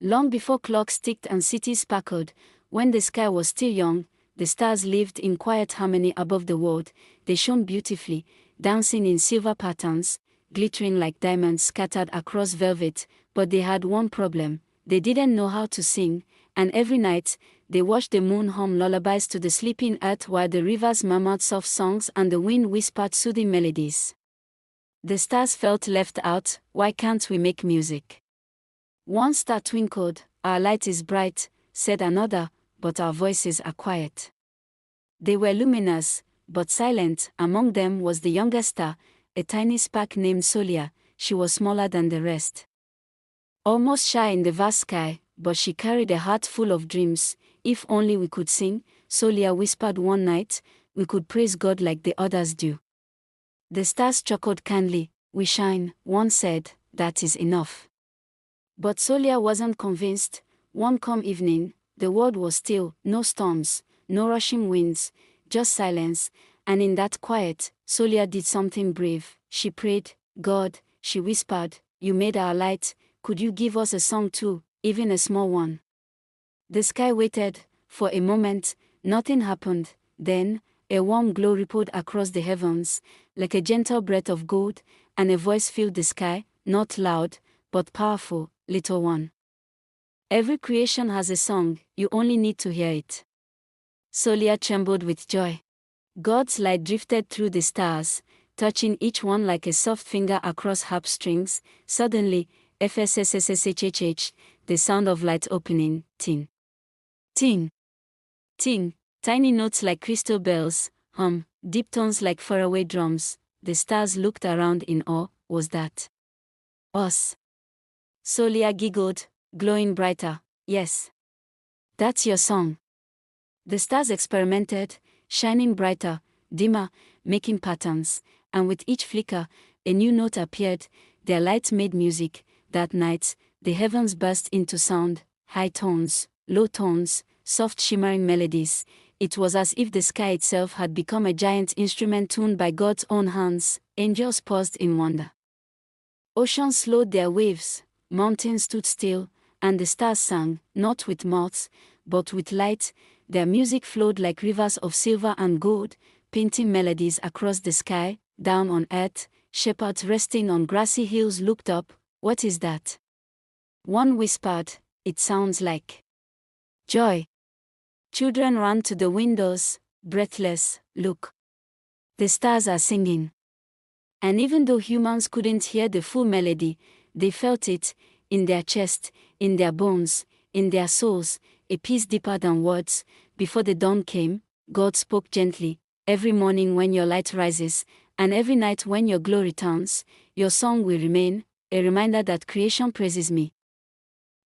Long before clocks ticked and cities sparkled, when the sky was still young, the stars lived in quiet harmony above the world. They shone beautifully, dancing in silver patterns, glittering like diamonds scattered across velvet, but they had one problem: they didn't know how to sing, and every night, they watched the moon hum lullabies to the sleeping earth while the rivers murmured soft songs and the wind whispered soothing melodies. The stars felt left out. Why can't we make music? One star twinkled. Our light is bright, said another, but our voices are quiet. They were luminous, but silent. Among them was the youngest star, a tiny spark named Solia. She was smaller than the rest. Almost shy in the vast sky, but she carried a heart full of dreams. If only we could sing, Solia whispered one night, we could praise God like the others do. The stars chuckled kindly. We shine, one said, that is enough. But Solia wasn't convinced. One calm evening, the world was still, no storms, no rushing winds, just silence, and in that quiet, Solia did something brave. She prayed. God, she whispered, you made our light, could you give us a song too, even a small one? The sky waited. For a moment, nothing happened. Then, a warm glow rippled across the heavens, like a gentle breath of gold, and a voice filled the sky, not loud, but powerful. Little one. Every creation has a song, you only need to hear it. Solia trembled with joy. God's light drifted through the stars, touching each one like a soft finger across harp strings. Suddenly, FSSSSHHH, the sound of light opening, ting. Ting. Ting, tiny notes like crystal bells, hum, deep tones like faraway drums. The stars looked around in awe. Was that us? Solia giggled, glowing brighter. Yes. That's your song. The stars experimented, shining brighter, dimmer, making patterns, and with each flicker, a new note appeared. Their light made music. That night, the heavens burst into sound, high tones, low tones, soft shimmering melodies. It was as if the sky itself had become a giant instrument tuned by God's own hands. Angels paused in wonder. Oceans slowed their waves. Mountains stood still, and the stars sang, not with mouths, but with light. Their music flowed like rivers of silver and gold, painting melodies across the sky. Down on earth, shepherds resting on grassy hills looked up. What is that? One whispered, it sounds like joy. Children ran to the windows, breathless. Look. The stars are singing. And even though humans couldn't hear the full melody, they felt it, in their chest, in their bones, in their souls, a peace deeper than words. Before the dawn came, God spoke gently. Every morning when your light rises, and every night when your glow returns, your song will remain, a reminder that creation praises me.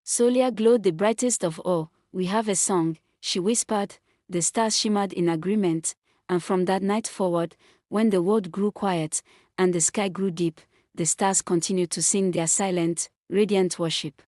Solia glowed the brightest of all. We have a song, she whispered. The stars shimmered in agreement, and from that night forward, when the world grew quiet, and the sky grew deep, the stars continued to sing their silent, radiant worship.